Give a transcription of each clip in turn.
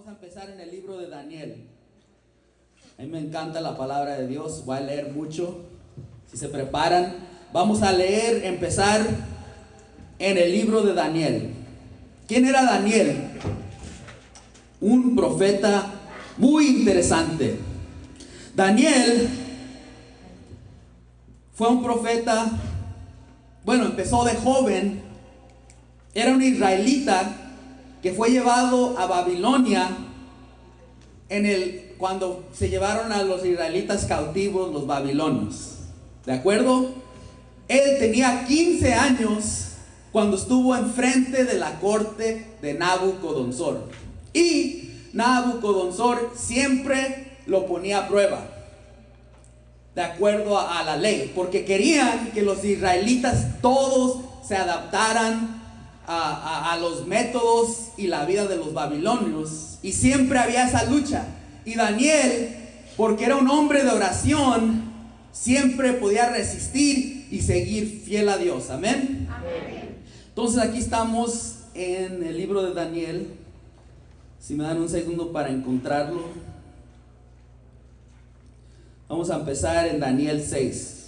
Vamos a empezar en el libro de Daniel. A mí me encanta la palabra de Dios, voy a leer mucho. Si se preparan, vamos a empezar en el libro de Daniel. ¿Quién era Daniel? Un profeta muy interesante. Daniel fue un profeta, empezó de joven. Era un israelita que fue llevado a Babilonia cuando se llevaron a los israelitas cautivos los babilonios. ¿De acuerdo? Él tenía 15 años cuando estuvo enfrente de la corte de Nabucodonosor. Y Nabucodonosor siempre lo ponía a prueba, de acuerdo a la ley, porque querían que los israelitas todos se adaptaran a los métodos y la vida de los babilonios. Y siempre había esa lucha. Y Daniel, porque era un hombre de oración, siempre podía resistir y seguir fiel a Dios. Amén. Amén. Entonces aquí estamos en el libro de Daniel. Si me dan un segundo para encontrarlo. Vamos a empezar en Daniel 6.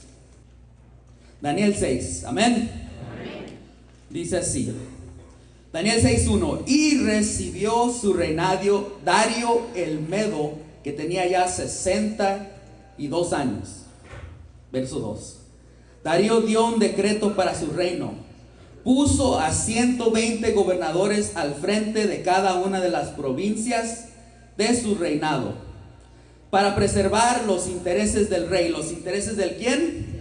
Daniel 6, amén. Dice así, Daniel 6:1: y recibió su reinado Darío el Medo, que tenía ya 62 años. Verso 2. Darío dio un decreto para su reino. Puso a 120 gobernadores al frente de cada una de las provincias de su reinado, para preservar los intereses del rey. ¿Los intereses del quién?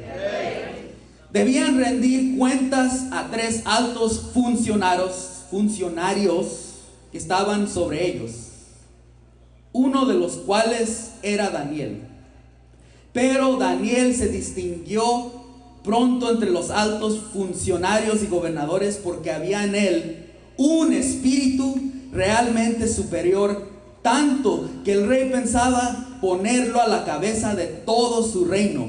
Debían rendir cuentas a 3 altos funcionarios que estaban sobre ellos, uno de los cuales era Daniel. Pero Daniel se distinguió pronto entre los altos funcionarios y gobernadores, porque había en él un espíritu realmente superior, tanto que el rey pensaba ponerlo a la cabeza de todo su reino.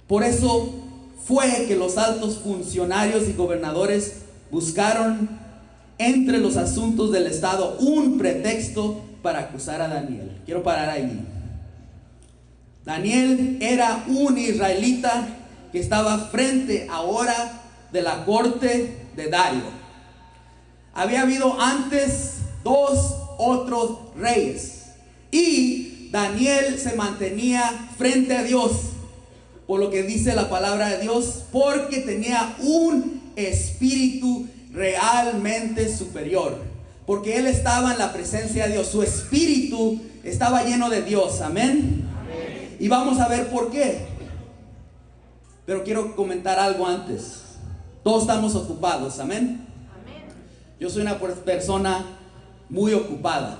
Por eso fue que los altos funcionarios y gobernadores buscaron entre los asuntos del estado un pretexto para acusar a Daniel. Quiero parar ahí. Daniel era un israelita que estaba frente ahora de la corte de Darío. Había habido antes 2 otros reyes, y Daniel se mantenía frente a Dios, por lo que dice la palabra de Dios, porque tenía un espíritu realmente superior, porque él estaba en la presencia de Dios. Su espíritu estaba lleno de Dios. Amén. Amén. Y vamos a ver por qué. Pero quiero comentar algo antes. Todos estamos ocupados. Amén. Amén. Yo soy una persona muy ocupada.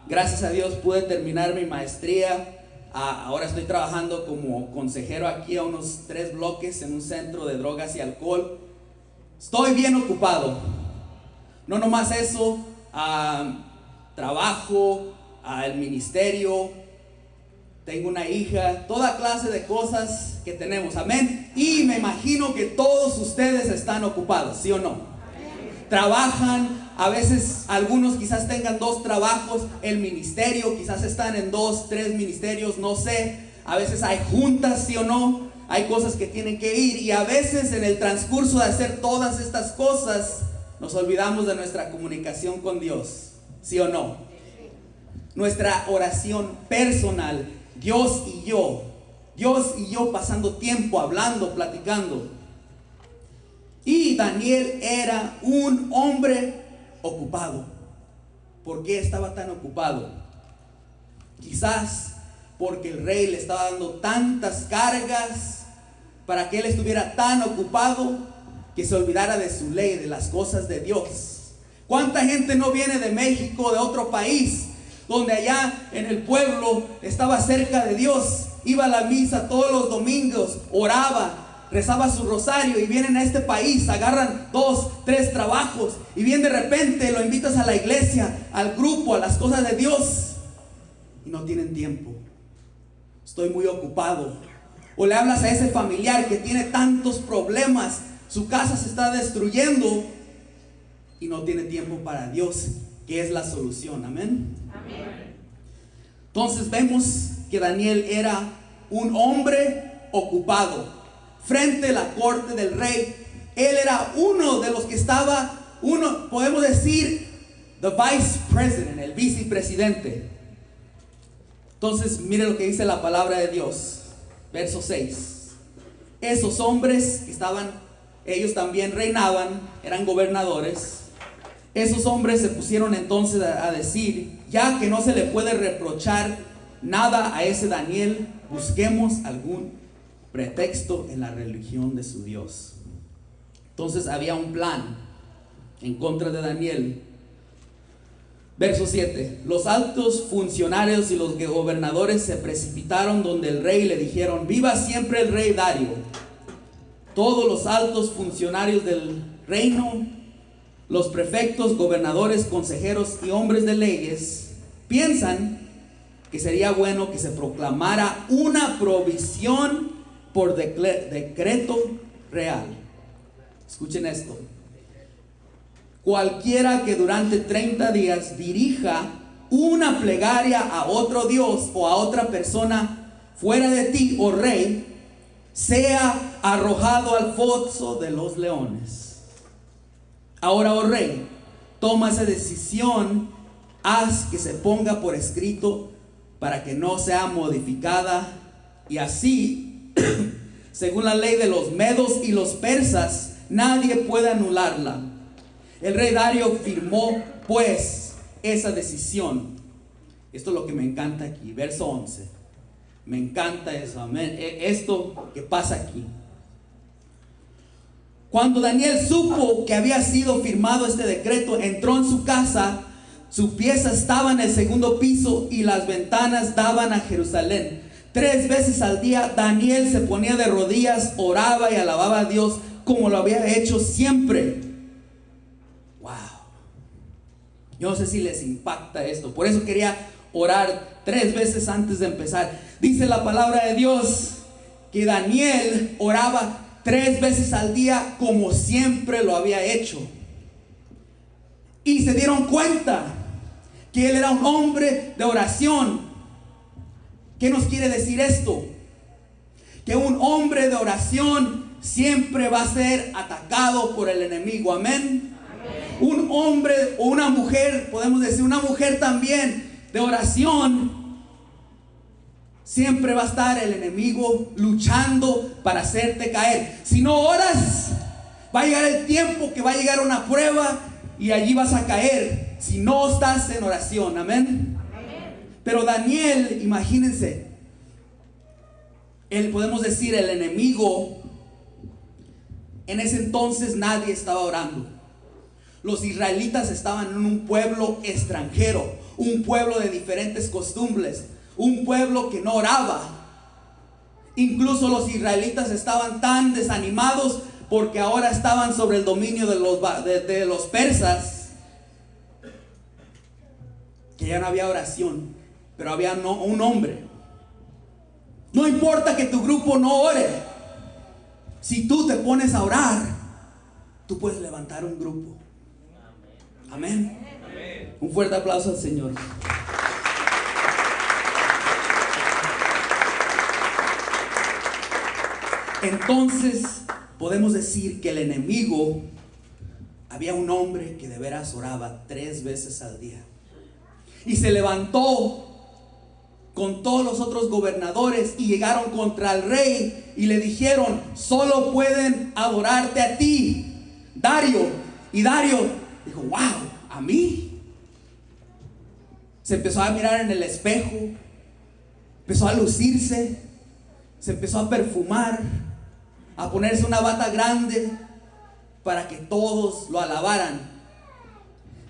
Gracias a Dios pude terminar mi maestría. Ahora estoy trabajando como consejero aquí a unos 3 bloques en un centro de drogas y alcohol. Estoy bien ocupado. No nomás eso, trabajo, el ministerio, tengo una hija, toda clase de cosas que tenemos. Amén. Y me imagino que todos ustedes están ocupados, ¿sí o no? Trabajan. A veces algunos quizás tengan 2 trabajos, el ministerio, quizás están en 2, 3 ministerios, no sé. A veces hay juntas, sí o no, hay cosas que tienen que ir, y a veces en el transcurso de hacer todas estas cosas nos olvidamos de nuestra comunicación con Dios, sí o no. Nuestra oración personal, Dios y yo pasando tiempo hablando, platicando. Y Daniel era un hombre ocupado. ¿Por qué estaba tan ocupado? Quizás porque el rey le estaba dando tantas cargas para que él estuviera tan ocupado que se olvidara de su ley, de las cosas de Dios. ¿Cuánta gente no viene de México, de otro país, donde allá en el pueblo estaba cerca de Dios, iba a la misa todos los domingos, oraba, rezaba su rosario, y vienen a este país, agarran 2, 3 trabajos, y bien de repente lo invitas a la iglesia, al grupo, a las cosas de Dios, y no tienen tiempo? Estoy muy ocupado. O le hablas a ese familiar que tiene tantos problemas, su casa se está destruyendo, y no tiene tiempo para Dios. que es la solución. Amén. Entonces vemos que Daniel era un hombre ocupado frente a la corte del rey. Él era uno de los que estaba, podemos decir, the vice president, el vicepresidente. Entonces mire lo que dice la palabra de Dios, verso 6. Esos hombres que estaban, ellos también reinaban, eran gobernadores. Esos hombres se pusieron entonces a decir: ya que no se le puede reprochar nada a ese Daniel, busquemos algún pretexto en la religión de su Dios. Entonces había un plan en contra de Daniel. Verso 7. Los altos funcionarios y los gobernadores se precipitaron donde el rey y le dijeron: viva siempre el rey Darío. Todos los altos funcionarios del reino, los prefectos, gobernadores, consejeros y hombres de leyes piensan que sería bueno que se proclamara una provisión por decreto real. Escuchen esto: cualquiera que durante 30 días dirija una plegaria a otro Dios o a otra persona fuera de ti, oh rey, sea arrojado al foso de los leones. Ahora, oh rey, toma esa decisión, haz que se ponga por escrito para que no sea modificada, y así, según la ley de los medos y los persas, nadie puede anularla. El rey Darío firmó pues esa decisión. Esto es lo que me encanta aquí, verso 11. Me encanta eso, amén. Esto que pasa aquí. Cuando Daniel supo que había sido firmado este decreto, entró en su casa. Su pieza estaba en el segundo piso y las ventanas daban a Jerusalén. 3 veces al día Daniel se ponía de rodillas, oraba y alababa a Dios como lo había hecho siempre. Wow. Yo no sé si les impacta esto. Por eso quería orar 3 veces antes de empezar. Dice la palabra de Dios que Daniel oraba 3 veces al día como siempre lo había hecho. Y se dieron cuenta que él era un hombre de oración. ¿Qué nos quiere decir esto? Que un hombre de oración siempre va a ser atacado por el enemigo. Amén. Un hombre o una mujer, podemos decir una mujer también de oración, siempre va a estar el enemigo luchando para hacerte caer. Si no oras, va a llegar el tiempo que va a llegar una prueba y allí vas a caer si no estás en oración. Amén. Pero Daniel, imagínense, podemos decir el enemigo, en ese entonces nadie estaba orando. Los israelitas estaban en un pueblo extranjero, un pueblo de diferentes costumbres, un pueblo que no oraba. Incluso los israelitas estaban tan desanimados porque ahora estaban sobre el dominio de los persas, que ya no había oración, pero había un hombre. No importa que tu grupo no ore, si tú te pones a orar, tú puedes levantar un grupo. Amén. Un fuerte aplauso al Señor. Entonces podemos decir que el enemigo, había un hombre que de veras oraba 3 veces al día y se levantó con todos los otros gobernadores y llegaron contra el rey y le dijeron: solo pueden adorarte a ti, Darío. Y Darío dijo: wow, ¿a mí? Se empezó a mirar en el espejo, empezó a lucirse, se empezó a perfumar, a ponerse una bata grande para que todos lo alabaran.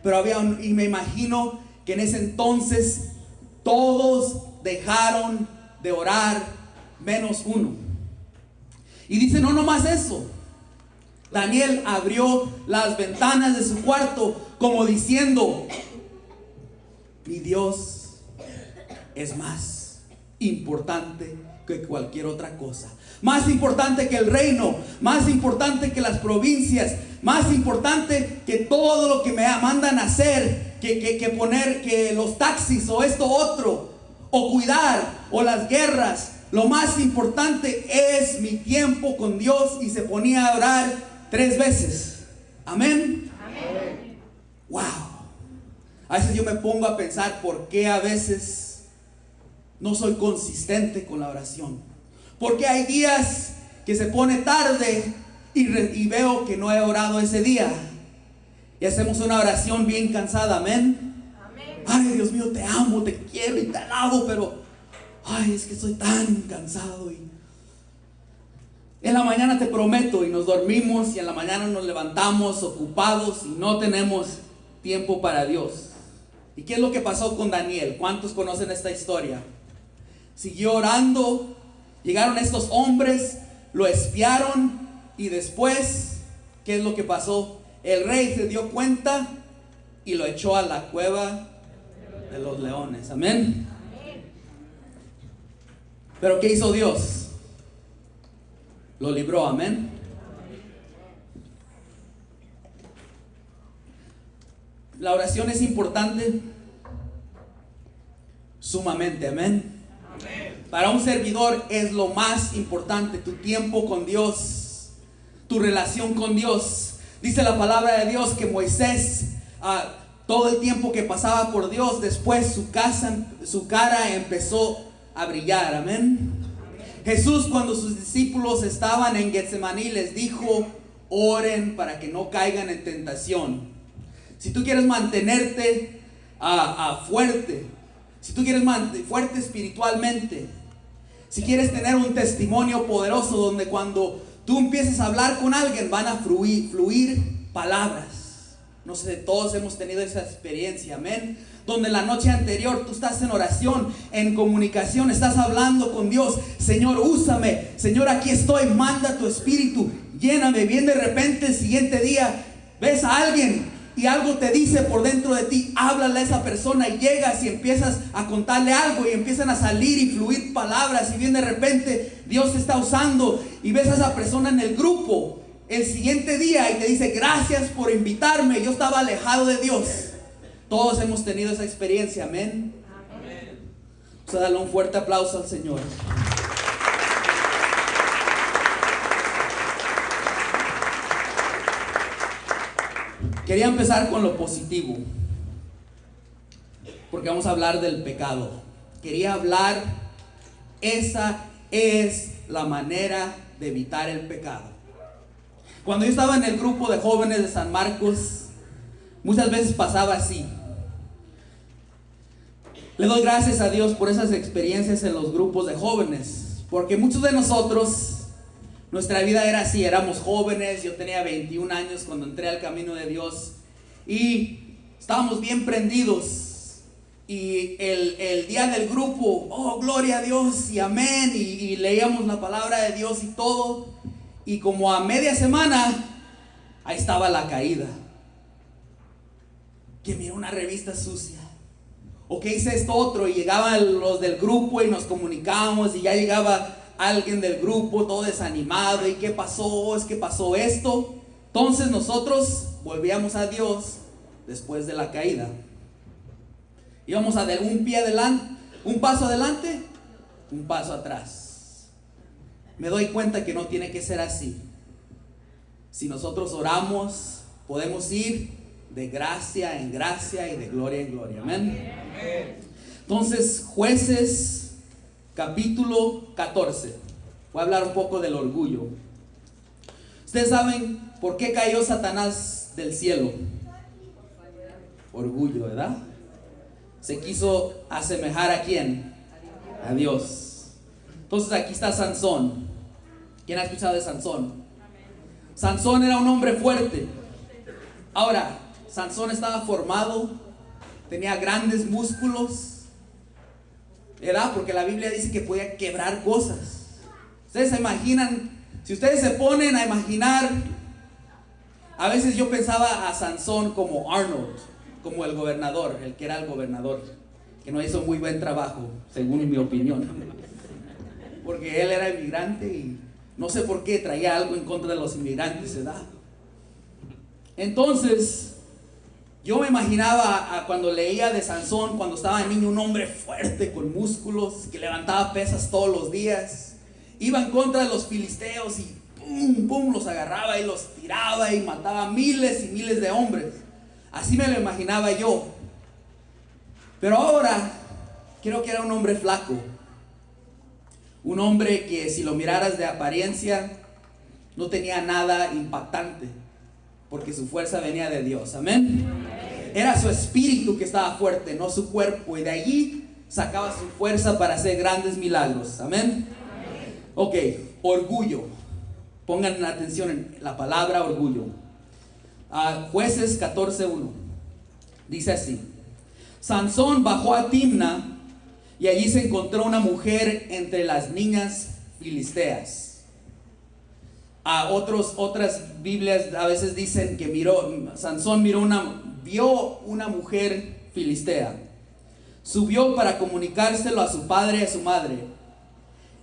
Pero y me imagino que en ese entonces todos dejaron de orar menos uno. Y dice: no nomás eso, Daniel abrió las ventanas de su cuarto como diciendo: mi Dios es más importante que cualquier otra cosa, más importante que el reino, más importante que las provincias, más importante que todo lo que me mandan a hacer, que poner que los taxis o esto otro, o cuidar, o las guerras. Lo más importante es mi tiempo con Dios, y se ponía a orar 3 veces. Amén. Amén. Wow. A veces yo me pongo a pensar por qué a veces no soy consistente con la oración. Porque hay días que se pone tarde y veo que no he orado ese día. Y hacemos una oración bien cansada. Amén. Amén. Ay, Dios mío, te amo, te quiero y te alabo, pero ay, es que estoy tan cansado. Y en la mañana te prometo, y nos dormimos, y en la mañana nos levantamos ocupados y no tenemos tiempo para Dios. ¿Y qué es lo que pasó con Daniel? ¿Cuántos conocen esta historia? Siguió orando, llegaron estos hombres, lo espiaron, y después, ¿qué es lo que pasó? El rey se dio cuenta y lo echó a la cueva de los leones. Amén. Pero ¿qué hizo Dios? Lo libró. Amén. La oración es importante, sumamente. Amén. Para un servidor es lo más importante, tu tiempo con Dios, tu relación con Dios. Dice la palabra de Dios que Moisés, todo el tiempo que pasaba por Dios, después su cara empezó a brillar. Amén. Jesús, cuando sus discípulos estaban en Getsemaní, les dijo: oren para que no caigan en tentación. Si tú quieres mantenerte fuerte, si tú quieres mantenerte fuerte espiritualmente, si quieres tener un testimonio poderoso donde cuando tú empieces a hablar con alguien van a fluir palabras. No sé, todos hemos tenido esa experiencia. Amén. Donde la noche anterior tú estás en oración, en comunicación, estás hablando con Dios. Señor, úsame. Señor, aquí estoy. Manda tu espíritu, lléname. Bien, de repente el siguiente día ves a alguien y algo te dice por dentro de ti. Háblale a esa persona, y llegas y empiezas a contarle algo, y empiezan a salir y fluir palabras. Y bien, de repente Dios te está usando, y ves a esa persona en el grupo el siguiente día y te dice: gracias por invitarme, yo estaba alejado de Dios. Todos hemos tenido esa experiencia. Amén. Amén. O sea, dale un fuerte aplauso al Señor. Quería empezar con lo positivo, porque vamos a hablar del pecado. Quería hablar, esa es la manera de evitar el pecado. Cuando yo estaba en el grupo de jóvenes de San Marcos, muchas veces pasaba así. Le doy gracias a Dios por esas experiencias en los grupos de jóvenes, porque muchos de nosotros, nuestra vida era así. Éramos jóvenes, yo tenía 21 años cuando entré al camino de Dios, y estábamos bien prendidos. Y el día del grupo, oh, gloria a Dios y amén, y leíamos la palabra de Dios y todo. Y como a media semana, ahí estaba la caída. Que miró una revista sucia, o que hice esto otro, y llegaban los del grupo y nos comunicábamos, y ya llegaba alguien del grupo todo desanimado: ¿y qué pasó? Es que pasó esto. Entonces nosotros volvíamos a Dios después de la caída. Íbamos a dar un pie adelante, un paso adelante, un paso atrás. Me doy cuenta que no tiene que ser así. Si nosotros oramos, podemos ir de gracia en gracia y de gloria en gloria. Amén. Entonces, Jueces capítulo 14. Voy a hablar un poco del orgullo. Ustedes saben por qué cayó Satanás del cielo. Orgullo, ¿verdad? Se quiso asemejar ¿a quién? A Dios. Entonces aquí está Sansón. ¿Quién ha escuchado de Sansón? Sansón era un hombre fuerte. Ahora, Sansón estaba formado, tenía grandes músculos, ¿verdad? Porque la Biblia dice que podía quebrar cosas. Ustedes se imaginan, si ustedes se ponen a imaginar, a veces yo pensaba a Sansón como Arnold, como el gobernador, el que era el gobernador, que no hizo muy buen trabajo, según mi opinión, porque él era inmigrante y no sé por qué traía algo en contra de los inmigrantes, ¿verdad? Entonces, Yo me imaginaba cuando leía de Sansón, cuando estaba niño, un hombre fuerte con músculos, que levantaba pesas todos los días. Iba en contra de los filisteos y pum, pum, los agarraba y los tiraba y mataba miles y miles de hombres. Así me lo imaginaba yo. Pero ahora creo que era un hombre flaco. Un hombre que si lo miraras de apariencia no tenía nada impactante, porque su fuerza venía de Dios. Amén. Era su espíritu que estaba fuerte, no su cuerpo, y de allí sacaba su fuerza para hacer grandes milagros. Amén. Ok, orgullo. Pongan atención en la palabra orgullo. Jueces 14:1 dice así: Sansón bajó a Timna y allí se encontró una mujer entre las niñas filisteas. Otras Biblias a veces dicen que Sansón vio una mujer filistea. Subió para comunicárselo a su padre y a su madre.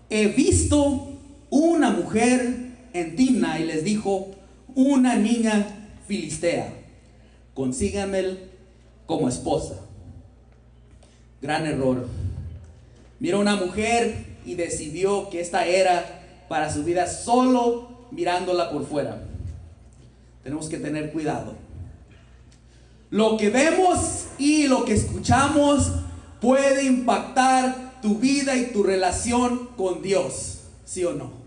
He visto una mujer en Timna, y les dijo, una niña filistea, consíganme como esposa. Gran error. Miró una mujer y decidió que esta era para su vida solo mirándola por fuera. Tenemos que tener cuidado. Lo que vemos y lo que escuchamos puede impactar tu vida y tu relación con Dios, ¿sí o no?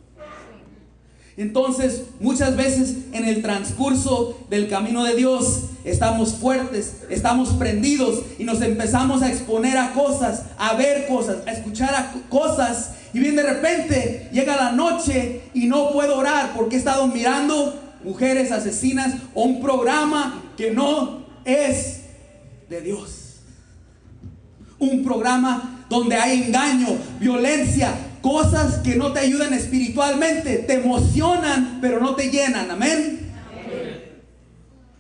Entonces, muchas veces en el transcurso del camino de Dios estamos fuertes, estamos prendidos y nos empezamos a exponer a cosas, a ver cosas, a escuchar cosas, y bien de repente llega la noche y no puedo orar porque he estado mirando mujeres asesinas o un programa que no es de Dios. Un programa donde hay engaño, violencia, cosas que no te ayudan espiritualmente, te emocionan pero no te llenan. Amén.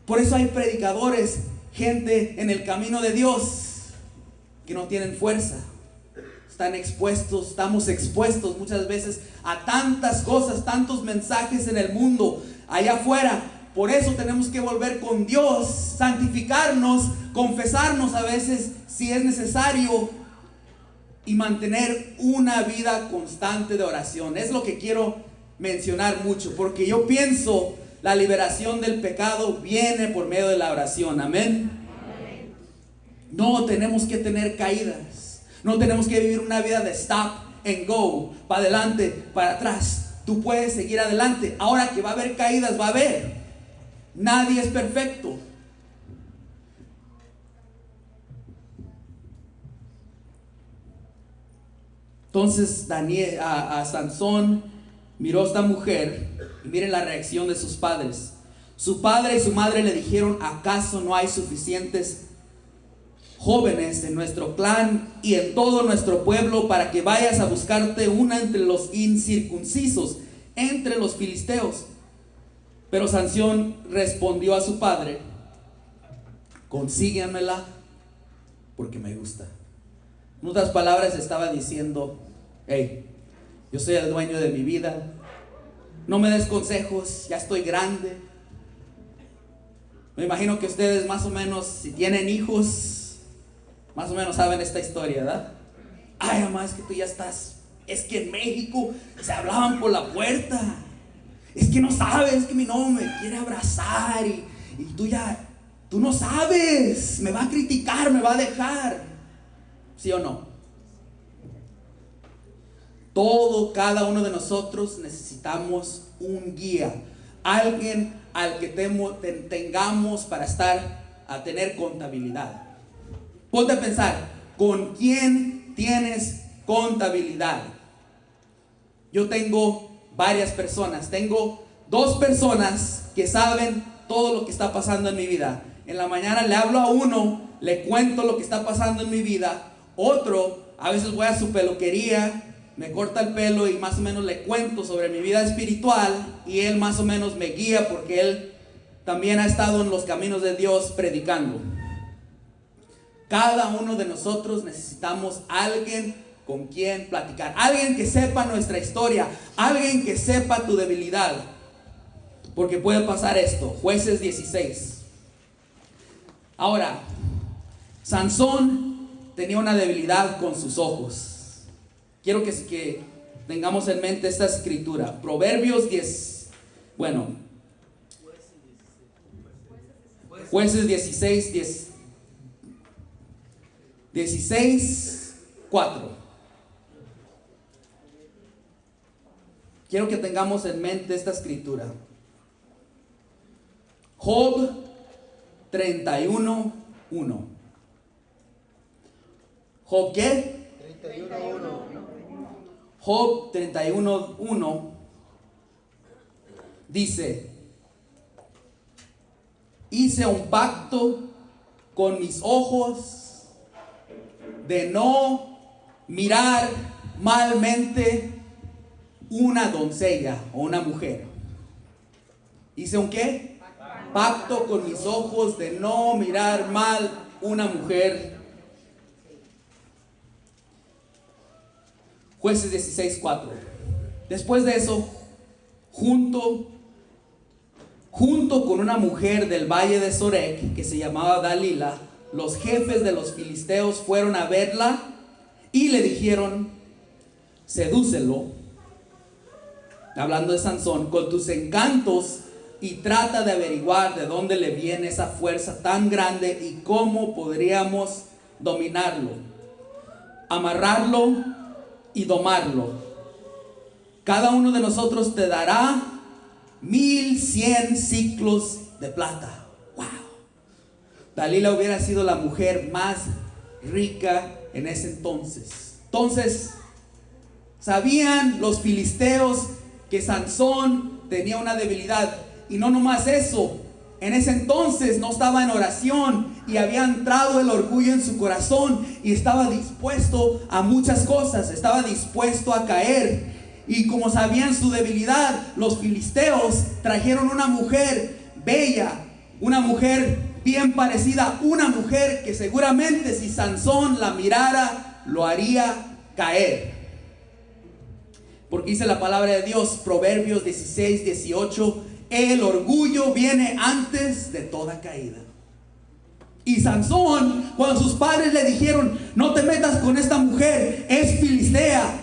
Por eso hay predicadores, gente en el camino de Dios que no tienen fuerza. Estamos expuestos muchas veces a tantas cosas, tantos mensajes en el mundo, allá afuera. Por eso tenemos que volver con Dios, santificarnos, confesarnos a veces si es necesario, y mantener una vida constante de oración. Es lo que quiero mencionar mucho, porque yo pienso la liberación del pecado viene por medio de la oración. Amén. No tenemos que tener caídas. No tenemos que vivir una vida de stop and go, para adelante, para atrás. Tú puedes seguir adelante. Ahora que va a haber caídas, va a haber. Nadie es perfecto. Entonces Sansón miró a esta mujer y miren la reacción de sus padres. Su padre y su madre le dijeron: ¿acaso no hay suficientes jóvenes en nuestro clan y en todo nuestro pueblo para que vayas a buscarte una entre los incircuncisos, entre los filisteos? Pero Sansón respondió a su padre: consíguemela porque me gusta. En otras palabras, estaba diciendo: hey, yo soy el dueño de mi vida, no me des consejos, ya estoy grande. Me imagino que ustedes más o menos, si tienen hijos, más o menos saben esta historia, ¿verdad? Ay, mamá, es que tú ya estás, es que en México se hablaban por la puerta. Es que no sabes, es que mi novio me quiere abrazar y tú no sabes, me va a criticar, me va a dejar. ¿Sí o no? Cada uno de nosotros necesitamos un guía, alguien al que tengamos para a tener contabilidad. Ponte a pensar, ¿con quién tienes contabilidad? Yo tengo varias personas, tengo 2 personas que saben todo lo que está pasando en mi vida. En la mañana le hablo a uno, le cuento lo que está pasando en mi vida. Otro, a veces voy a su peluquería, me corta el pelo y más o menos le cuento sobre mi vida espiritual, y él más o menos me guía porque él también ha estado en los caminos de Dios predicando. Cada uno de nosotros necesitamos alguien con quien platicar, alguien que sepa nuestra historia, alguien que sepa tu debilidad, porque puede pasar esto. Jueces 16. Ahora, Sansón tenía una debilidad con sus ojos. Quiero que tengamos en mente esta escritura. Proverbios 10, bueno, Jueces 16:4. Quiero que tengamos en mente esta escritura. Job 31:1. ¿Job qué? 31:1. Job 31:1 dice: hice un pacto con mis ojos de no mirar malmente una doncella o una mujer. ¿Hice un qué? Pacto con mis ojos de no mirar mal una mujer. Jueces 16:4. Después de eso, junto con una mujer del valle de Sorek que se llamaba Dalila, los jefes de los filisteos fueron a verla y le dijeron: sedúcelo, hablando de Sansón, con tus encantos, y trata de averiguar de dónde le viene esa fuerza tan grande y cómo podríamos dominarlo, amarrarlo y domarlo. Cada uno de nosotros te dará 1,100 ciclos de plata. Wow. Dalila hubiera sido la mujer más rica en ese entonces. Entonces, sabían los filisteos que Sansón tenía una debilidad. Y no nomás eso, en ese entonces no estaba en oración y había entrado el orgullo en su corazón y estaba dispuesto a muchas cosas, estaba dispuesto a caer. Y como sabían su debilidad, los filisteos trajeron una mujer bella, una mujer bien parecida, una mujer que seguramente si Sansón la mirara lo haría caer. Porque dice la palabra de Dios, Proverbios 16:18, el orgullo viene antes de toda caída. Y Sansón, cuando sus padres le dijeron: no te metas con esta mujer, es filistea,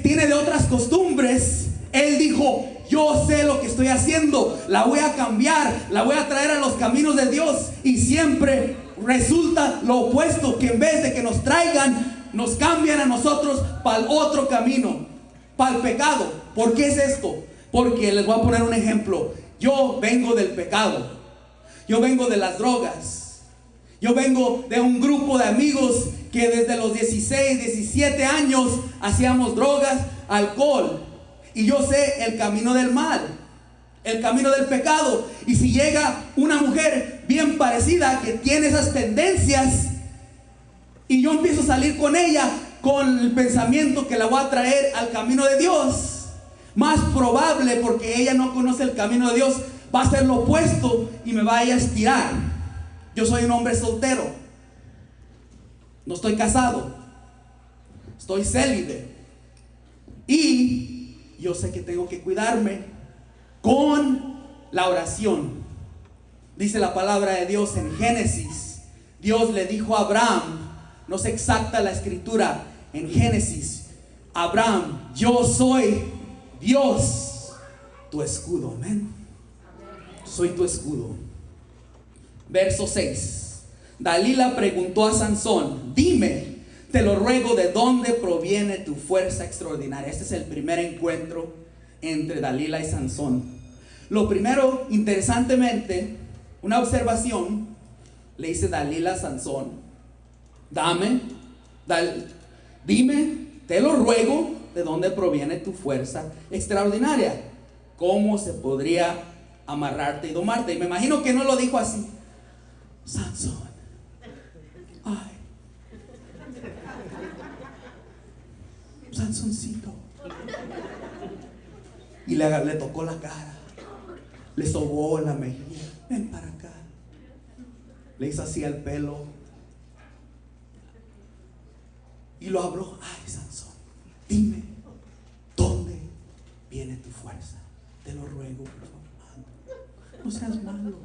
tiene de otras costumbres, él dijo: yo sé lo que estoy haciendo, la voy a cambiar, la voy a traer a los caminos de Dios. Y siempre resulta lo opuesto, que en vez de que nos traigan, nos cambian a nosotros para el otro camino, para el pecado. ¿Por qué es esto? Porque les voy a poner un ejemplo. Yo vengo del pecado, yo vengo de las drogas, yo vengo de un grupo de amigos que desde los 16, 17 años hacíamos drogas, alcohol. Y yo sé el camino del mal, el camino del pecado. Y si llega una mujer bien parecida que tiene esas tendencias y yo empiezo a salir con ella con el pensamiento que la voy a traer al camino de Dios, más probable, porque ella no conoce el camino de Dios, va a ser lo opuesto y me vaya a estirar. Yo soy un hombre soltero, no estoy casado, estoy célibe, y yo sé que tengo que cuidarme con la oración. Dice la palabra de Dios en Génesis, Dios le dijo a Abraham, no sé exacta la escritura, en Génesis: Abraham, yo soy Dios, tu escudo. Amén. Soy tu escudo. Verso 6. Dalila preguntó a Sansón: dime, te lo ruego, ¿de dónde proviene tu fuerza extraordinaria? Este es el primer encuentro entre Dalila y Sansón. Lo primero, interesantemente, una observación, le dice Dalila a Sansón: dime, te lo ruego, ¿de dónde proviene tu fuerza extraordinaria? ¿Cómo se podría amarrarte y domarte? Y me imagino que no lo dijo así: Sansón, ay, Sansoncito. Y le tocó la cara, le sobó la mejilla: ven para acá. Le hizo así el pelo y lo habló: ay, Sansón, dime, ¿dónde viene tu fuerza? Te lo ruego, por favor. No seas malo.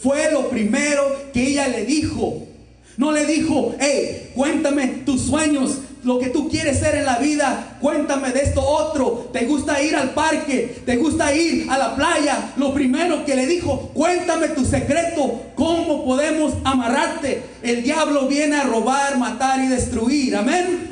Fue lo primero que ella le dijo. No le dijo, hey, cuéntame tus sueños, lo que tú quieres ser en la vida, cuéntame de esto otro. ¿Te gusta ir al parque? ¿Te gusta ir a la playa? Lo primero que le dijo, cuéntame tu secreto, ¿cómo podemos amarrarte? El diablo viene a robar, matar y destruir, amén.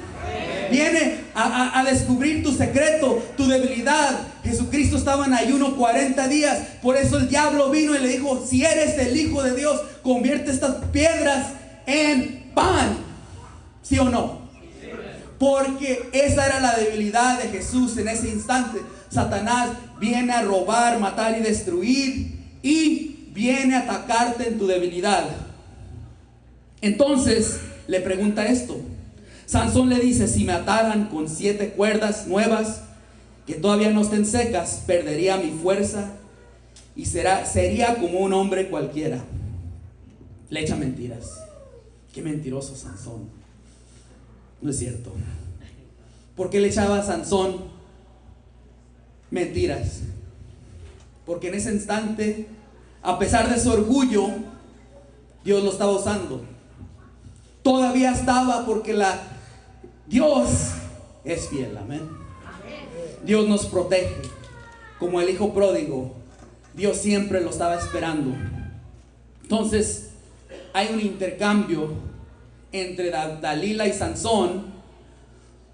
Viene a descubrir tu secreto, tu debilidad. Jesucristo estaba en ayuno 40 días. Por eso el diablo vino y le dijo, si eres el Hijo de Dios, convierte estas piedras en pan. ¿Sí o no? Porque esa era la debilidad de Jesús en ese instante. Satanás viene a robar, matar y destruir, y viene a atacarte en tu debilidad. Entonces le pregunta esto. Sansón le dice, si me ataran con 7 cuerdas nuevas que todavía no estén secas, perdería mi fuerza y sería como un hombre cualquiera. Le echa mentiras. Qué mentiroso Sansón. No es cierto. ¿Por qué le echaba a Sansón mentiras? Porque en ese instante, a pesar de su orgullo, Dios lo estaba usando. Todavía estaba, porque Dios es fiel, amén. Dios nos protege. Como el hijo pródigo, Dios siempre lo estaba esperando. Entonces hay un intercambio entre Dalila y Sansón,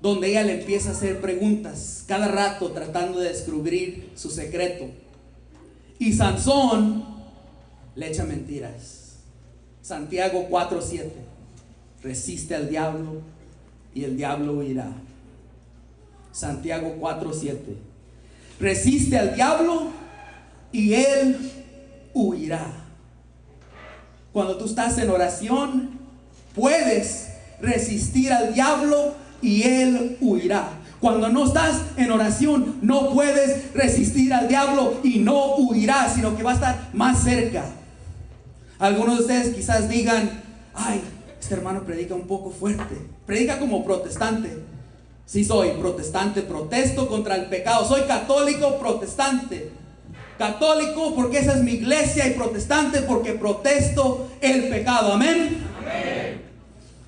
donde ella le empieza a hacer preguntas cada rato, tratando de descubrir su secreto. Y Sansón le echa mentiras. Santiago 4:7. Resiste al diablo y el diablo huirá. Santiago 4:7. Resiste al diablo y él huirá. Cuando tú estás en oración, puedes resistir al diablo y él huirá. Cuando no estás en oración, no puedes resistir al diablo y no huirá, sino que va a estar más cerca. Algunos de ustedes quizás digan, ay, este hermano predica un poco fuerte, predica como protestante. Sí, soy protestante, protesto contra el pecado. Soy católico protestante. Católico porque esa es mi iglesia, y protestante porque protesto el pecado, amén. Amén.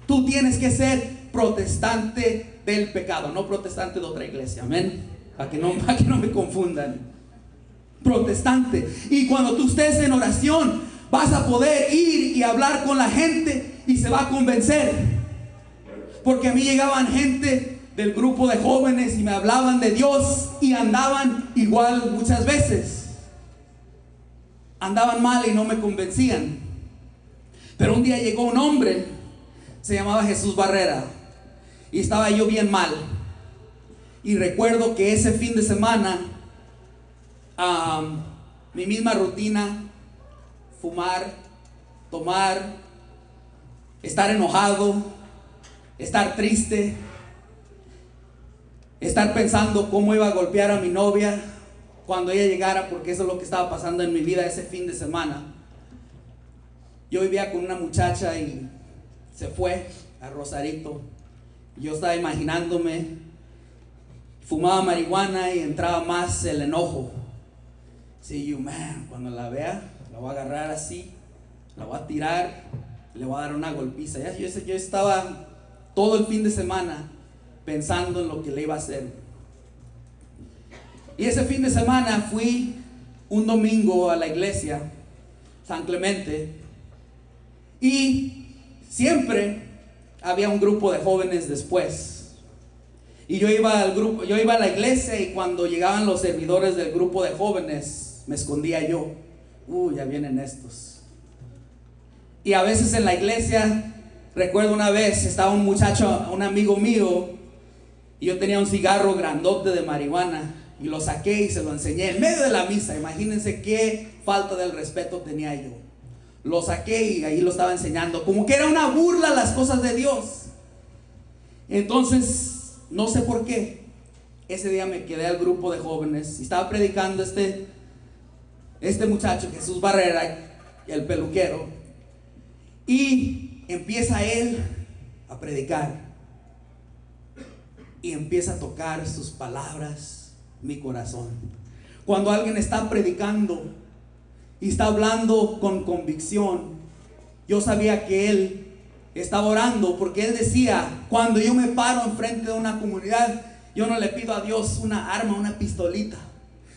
Tú tienes que ser protestante del pecado, no protestante de otra iglesia, amén. Para que no me confundan. Protestante. Y cuando tú estés en oración, vas a poder ir y hablar con la gente y se va a convencer. Porque a mí llegaban gente del grupo de jóvenes y me hablaban de Dios y andaban igual muchas veces. Andaban mal y no me convencían. Pero un día llegó un hombre, se llamaba Jesús Barrera, y estaba yo bien mal. Y recuerdo que ese fin de semana, mi misma rutina: fumar, tomar, estar enojado, estar triste, estar pensando cómo iba a golpear a mi novia cuando ella llegara, porque eso es lo que estaba pasando en mi vida ese fin de semana. Yo vivía con una muchacha y se fue a Rosarito. Yo estaba imaginándome, fumaba marihuana y entraba más el enojo. Sí, man, cuando la vea, la voy a agarrar así, la voy a tirar, le voy a dar una golpiza. Yo estaba todo el fin de semana pensando en lo que le iba a hacer. Y ese fin de semana fui un domingo a la iglesia San Clemente, y siempre había un grupo de jóvenes después. Y yo iba a la iglesia, y cuando llegaban los servidores del grupo de jóvenes, me escondía yo. Ya vienen estos. Y a veces en la iglesia, recuerdo una vez, estaba un muchacho, un amigo mío, y yo tenía un cigarro grandote de marihuana, y lo saqué y se lo enseñé en medio de la misa. Imagínense qué falta del respeto tenía yo. Lo saqué y ahí lo estaba enseñando, como que era una burla a las cosas de Dios. Entonces, no sé por qué, ese día me quedé al grupo de jóvenes y estaba predicando este muchacho, Jesús Barrera, el peluquero. Y empieza él a predicar, y empieza a tocar sus palabras mi corazón. Cuando alguien está predicando y está hablando con convicción. Yo sabía que él estaba orando, porque él decía: cuando yo me paro enfrente de una comunidad, yo no le pido a Dios una arma, una pistolita.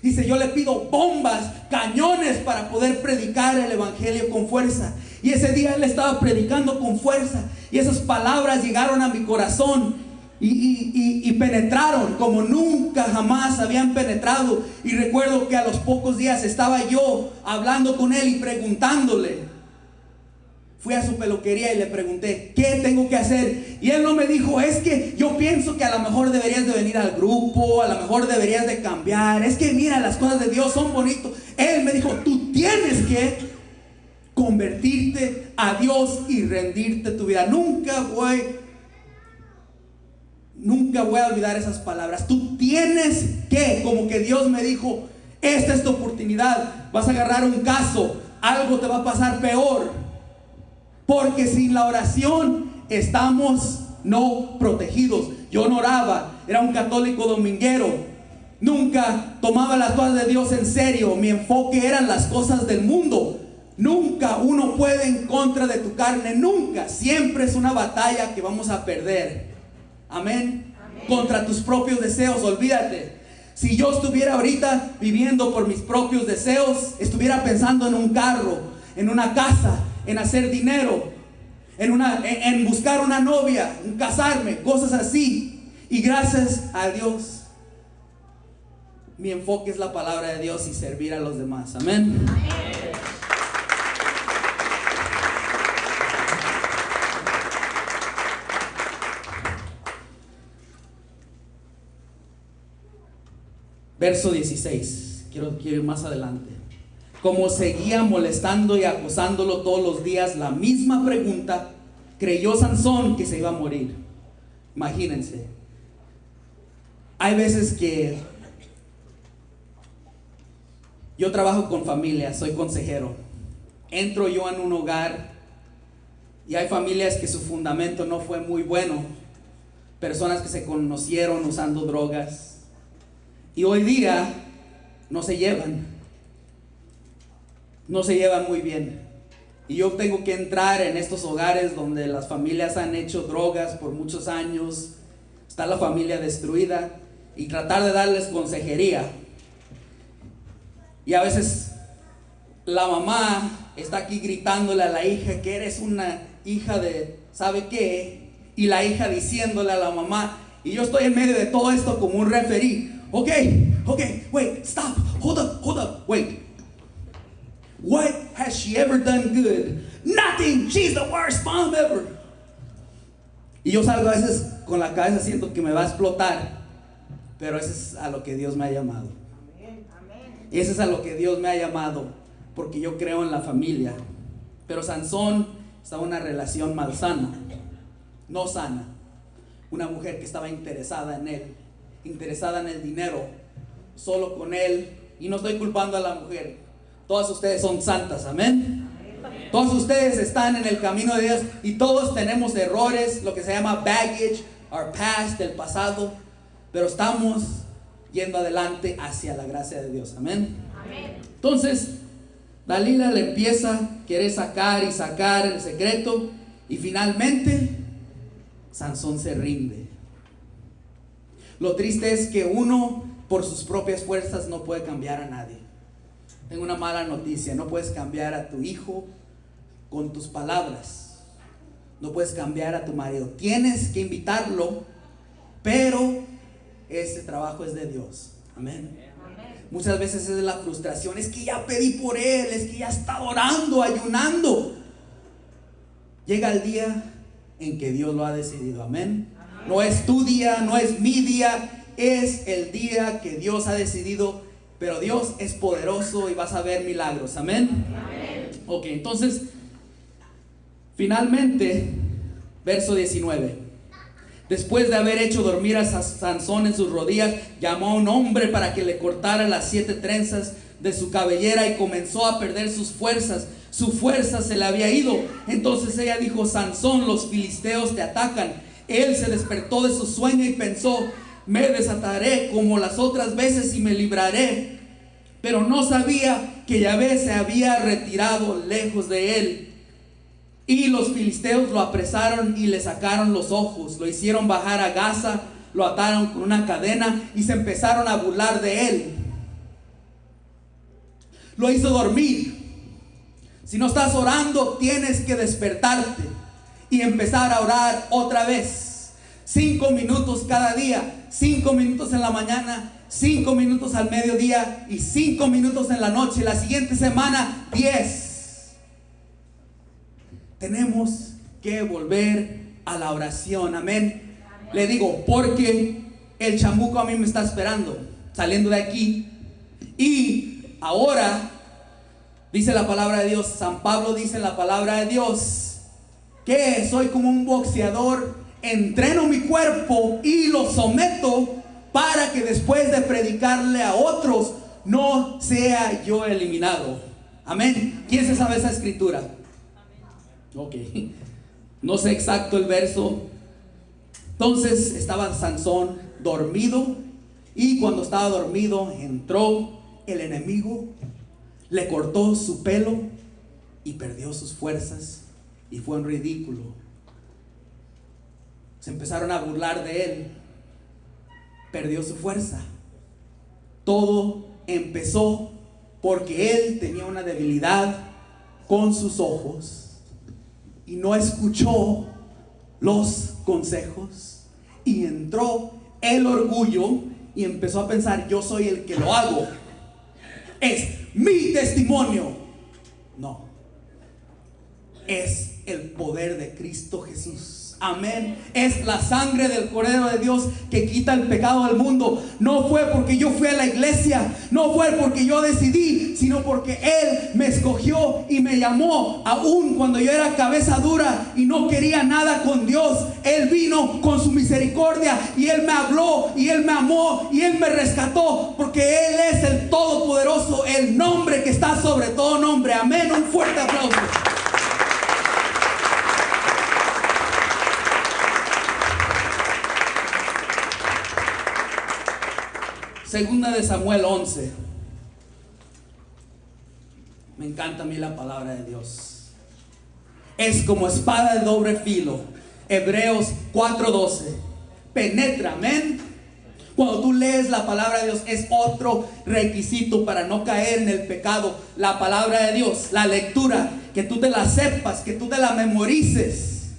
Dice: yo le pido bombas, cañones para poder predicar el evangelio con fuerza. Y ese día él estaba predicando con fuerza, y esas palabras llegaron a mi corazón y penetraron como nunca jamás habían penetrado. Y recuerdo que a los pocos días estaba yo hablando con él y preguntándole. Fui a su peluquería y le pregunté: ¿qué tengo que hacer? Y él no me dijo: es que yo pienso que a lo mejor deberías de venir al grupo, a lo mejor deberías de cambiar, es que mira, las cosas de Dios son bonitas. Él me dijo: tú tienes que convertirte a Dios y rendirte tu vida. Nunca voy a olvidar esas palabras. Tú tienes que, como que Dios me dijo: esta es tu oportunidad. Vas a agarrar un caso, algo te va a pasar peor, porque sin la oración estamos no protegidos. Yo no oraba, era un católico dominguero, nunca tomaba las cosas de Dios en serio. Mi enfoque eran las cosas del mundo. Nunca uno puede en contra de tu carne, nunca. Siempre es una batalla que vamos a perder. Amén. Contra tus propios deseos, olvídate. Si yo estuviera ahorita viviendo por mis propios deseos, estuviera pensando en un carro, en una casa, en hacer dinero, en buscar una novia, en casarme, cosas así. Y gracias a Dios, mi enfoque es la palabra de Dios y servir a los demás. Amén. Verso 16. Quiero ir más adelante. Como seguía molestando y acosándolo todos los días la misma pregunta, creyó Sansón que se iba a morir. Imagínense. Hay veces que yo trabajo con familias, soy consejero. Entro yo en un hogar y hay familias que su fundamento no fue muy bueno. Personas que se conocieron usando drogas y hoy día no se llevan muy bien. Y yo tengo que entrar en estos hogares donde las familias han hecho drogas por muchos años, está la familia destruida, y tratar de darles consejería. Y a veces la mamá está aquí gritándole a la hija que eres una hija de ¿sabe qué? Y la hija diciéndole a la mamá, y yo estoy en medio de todo esto como un referí. Okay, wait, stop, hold up, wait. What has she ever done good? Nothing. She's the worst mom ever. Y yo salgo a veces con la cabeza, siento que me va a explotar, pero eso es a lo que Dios me ha llamado. Eso es a lo que Dios me ha llamado, porque yo creo en la familia. Pero Sansón estaba en una relación malsana, no sana. Una mujer que estaba interesada en él, interesada en el dinero, solo con él. Y no estoy culpando a la mujer. Todas ustedes son santas, amén. Todos ustedes están en el camino de Dios y todos tenemos errores, lo que se llama baggage, our past, el pasado, pero estamos yendo adelante hacia la gracia de Dios, amén. Entonces Dalila le empieza a querer sacar el secreto y finalmente Sansón se rinde. Lo triste es que uno por sus propias fuerzas no puede cambiar a nadie. Tengo una mala noticia: no puedes cambiar a tu hijo con tus palabras, no puedes cambiar a tu marido. Tienes que invitarlo, pero ese trabajo es de Dios, amén. Muchas veces es la frustración: es que ya pedí por él, es que ya está orando, ayunando. Llega el día en que Dios lo ha decidido, amén. No es tu día, no es mi día, es el día que Dios ha decidido. Pero Dios es poderoso y vas a ver milagros, amén. Ok, entonces finalmente, verso 19. Después de haber hecho dormir a Sansón en sus rodillas, llamó a un hombre para que le cortara las 7 trenzas de su cabellera y comenzó a perder sus fuerzas. Su fuerza se le había ido. Entonces ella dijo: Sansón, los filisteos te atacan. Él se despertó de su sueño y pensó: me desataré como las otras veces y me libraré. Pero no sabía que Yahvé se había retirado lejos de él. Y los filisteos lo apresaron y le sacaron los ojos, lo hicieron bajar a Gaza, lo ataron con una cadena y se empezaron a burlar de él. Lo hizo dormir. Si no estás orando, tienes que despertarte y empezar a orar otra vez. 5 minutos cada día, 5 minutos en la mañana, 5 minutos al mediodía y 5 minutos en la noche. La siguiente semana, 10. Tenemos que volver a la oración, amén. Le digo, porque el chamuco a mí me está esperando saliendo de aquí. Y ahora dice la palabra de Dios, San Pablo dice en la palabra de Dios, que soy como un boxeador, entreno mi cuerpo y lo someto para que después de predicarle a otros no sea yo eliminado. Amén. ¿Quién se sabe esa escritura? Ok, no sé exacto el verso. Entonces estaba Sansón dormido, y cuando estaba dormido entró el enemigo, le cortó su pelo y perdió sus fuerzas y fue un ridículo. Se empezaron a burlar de él, perdió su fuerza. Todo empezó porque él tenía una debilidad con sus ojos y no escuchó los consejos, y entró el orgullo y empezó a pensar: yo soy el que lo hago, es mi testimonio. No, es el poder de Cristo Jesús. Amén. Es la sangre del Cordero de Dios que quita el pecado del mundo. No fue porque yo fui a la iglesia, no fue porque yo decidí, sino porque Él me escogió y me llamó. Aún cuando yo era cabeza dura y no quería nada con Dios, Él vino con su misericordia y Él me habló y Él me amó y Él me rescató, porque Él es el Todopoderoso, el nombre que está sobre todo nombre. Amén. Un fuerte aplauso. Segunda de Samuel 11. Me encanta a mí la palabra de Dios. Es como espada de doble filo. Hebreos 4:12. Penetra, amén. Cuando tú lees la palabra de Dios, es otro requisito para no caer en el pecado. La palabra de Dios, la lectura, que tú te la sepas, que tú te la memorices.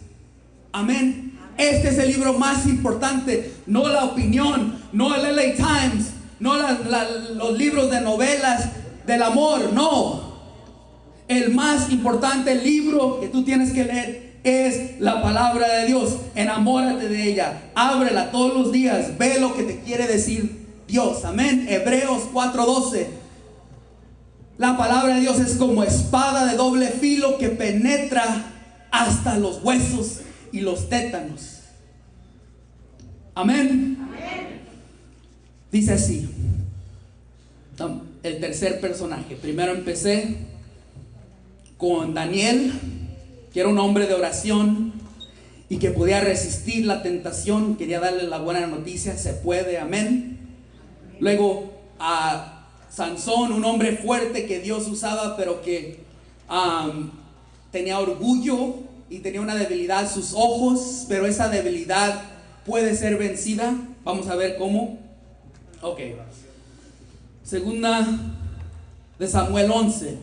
Amén. Este es el libro más importante, no la opinión, no el LA Times, no los libros de novelas del amor, no. El más importante libro que tú tienes que leer es la palabra de Dios. Enamórate de ella, ábrela todos los días, ve lo que te quiere decir Dios. Amén. Hebreos 4:12. La palabra de Dios es como espada de doble filo que penetra hasta los huesos y los tétanos. Amén. Dice así, el tercer personaje. Primero empecé con Daniel, que era un hombre de oración y que podía resistir la tentación. Quería darle la buena noticia, se puede, amén. Luego a Sansón, un hombre fuerte que Dios usaba, pero que tenía orgullo y tenía una debilidad, sus ojos, pero esa debilidad puede ser vencida. Vamos a ver cómo. Ok. Segunda de Samuel 11.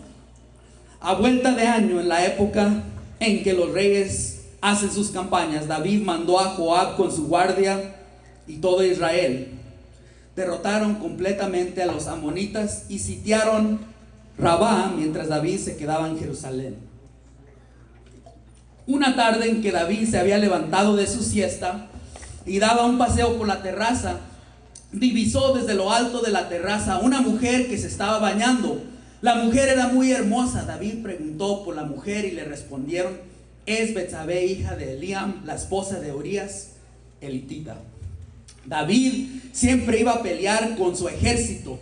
A vuelta de año, en la época en que los reyes hacen sus campañas, David mandó a Joab con su guardia y todo Israel. Derrotaron completamente a los amonitas y sitiaron Rabá mientras David se quedaba en Jerusalén. Una tarde en que David se había levantado de su siesta y daba un paseo por la terraza, divisó desde lo alto de la terraza una mujer que se estaba bañando. La mujer era muy hermosa. David preguntó por la mujer y le respondieron: es Betsabé, hija de Eliam, la esposa de Urías el hitita. David siempre iba a pelear con su ejército.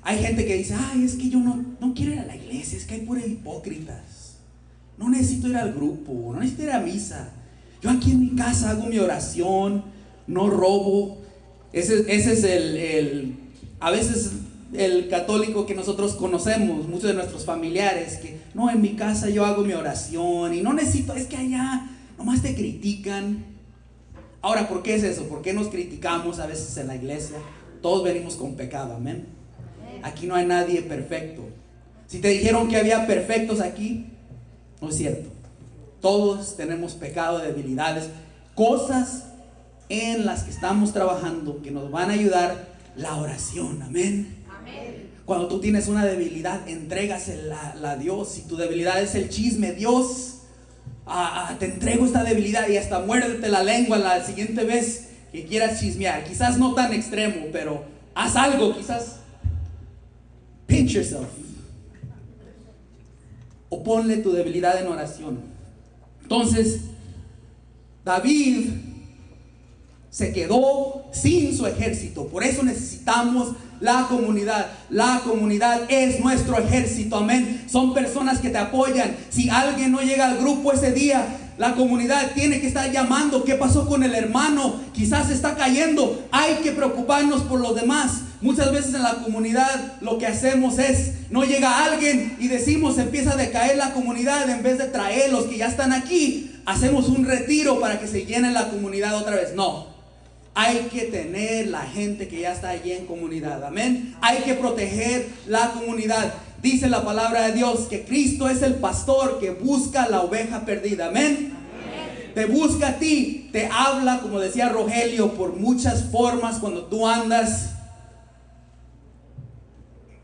Hay gente que dice: ay, es que yo no quiero ir a la iglesia, es que hay puros hipócritas. No necesito ir al grupo, no necesito ir a misa. Yo aquí en mi casa hago mi oración, no robo. Ese es a veces el católico que nosotros conocemos, muchos de nuestros familiares, que no, en mi casa yo hago mi oración y no necesito, es que allá nomás te critican. Ahora, ¿por qué es eso? ¿Por qué nos criticamos a veces en la iglesia? Todos venimos con pecado, amén. Aquí no hay nadie perfecto. Si te dijeron que había perfectos aquí, no es cierto. Todos tenemos pecado, debilidades, cosas en las que estamos trabajando que nos van a ayudar. La oración, amén. Cuando tú tienes una debilidad, entrégasela a Dios. Si tu debilidad es el chisme, Dios, te entrego esta debilidad, y hasta muérdete la lengua la siguiente vez que quieras chismear. Quizás no tan extremo, pero haz algo, quizás pinch yourself, o ponle tu debilidad en oración. Entonces David se quedó sin su ejército. Por eso necesitamos la comunidad. La comunidad es nuestro ejército, amén. Son personas que te apoyan. Si alguien no llega al grupo ese día, la comunidad tiene que estar llamando. ¿Qué pasó con el hermano? Quizás está cayendo. Hay que preocuparnos por los demás. Muchas veces en la comunidad lo que hacemos es, no llega alguien y decimos, empieza a decaer la comunidad. En vez de traer los que ya están aquí, hacemos un retiro para que se llene la comunidad otra vez. No, hay que tener la gente que ya está allí en comunidad, amén. Hay que proteger la comunidad. Dice la palabra de Dios que Cristo es el pastor que busca la oveja perdida, amén. Te busca a ti, te habla, como decía Rogelio, por muchas formas cuando tú andas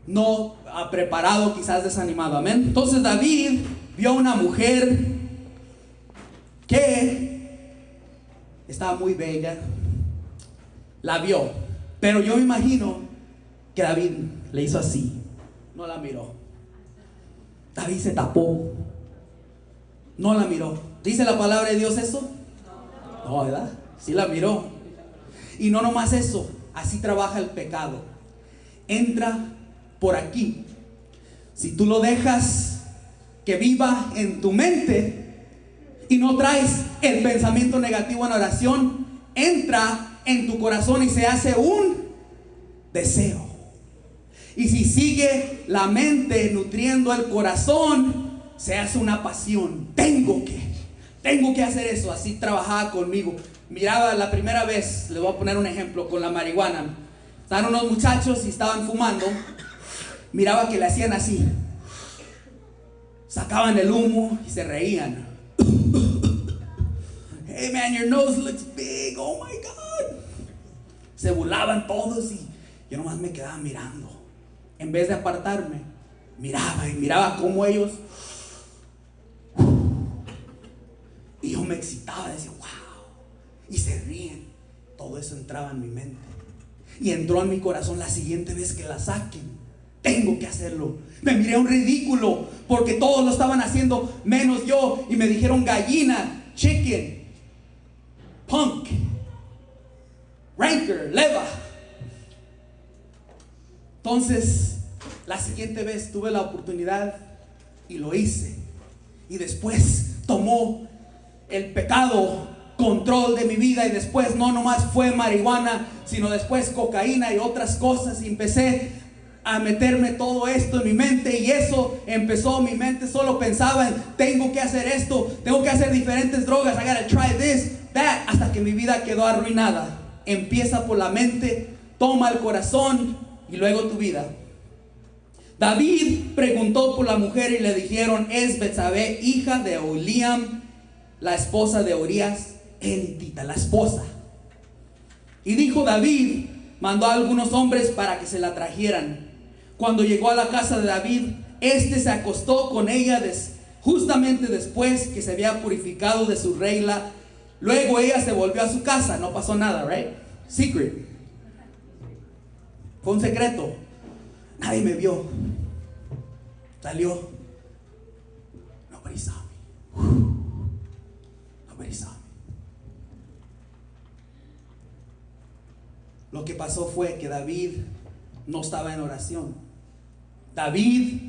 no preparado, quizás desanimado, amén. Entonces David vio a una mujer que estaba muy bella, la vio, pero yo me imagino que David le hizo así, no la miró. David se tapó, no la miró. ¿Dice la palabra de Dios eso? No, ¿verdad? Sí la miró. Y no nomás eso, así trabaja el pecado. Entra por aquí. Si tú lo dejas que viva en tu mente y no traes el pensamiento negativo en oración, entra en tu corazón y se hace un deseo. Y si sigue la mente nutriendo el corazón, se hace una pasión. Tengo que hacer eso. Así trabajaba conmigo. Miraba la primera vez, les voy a poner un ejemplo con la marihuana. Estaban unos muchachos y estaban fumando. Miraba que le hacían así, sacaban el humo y se reían. Hey man, your nose looks big, oh my God. Se burlaban todos y yo nomás me quedaba mirando. En vez de apartarme, miraba cómo ellos, y yo me excitaba, decía wow, y se ríen. Todo eso entraba en mi mente y entró en mi corazón. La siguiente vez que la saquen, tengo que hacerlo. Me miré un ridículo porque todos lo estaban haciendo menos yo, y me dijeron gallina, chicken, punk, ranker, leva. Entonces la siguiente vez tuve la oportunidad y lo hice, y después tomó el pecado control de mi vida, y después no nomás fue marihuana, sino después cocaína y otras cosas, y empecé a meterme todo esto en mi mente, y eso empezó. Mi mente solo pensaba en tengo que hacer esto, tengo que hacer diferentes drogas, I gotta try this, that, hasta que mi vida quedó arruinada. Empieza por la mente, toma el corazón y luego tu vida. David preguntó por la mujer y le dijeron, es Betsabé, hija de Eliam, la esposa de Urías elitita, la esposa. Y dijo David, mandó a algunos hombres para que se la trajeran. Cuando llegó a la casa de David, este se acostó con ella justamente después que se había purificado de su regla. Luego ella se volvió a su casa. No pasó nada, right? Secret. Fue un secreto. Nadie me vio. Salió. Nobody saw me. Nobody saw me. Lo que pasó fue que David no estaba en oración. David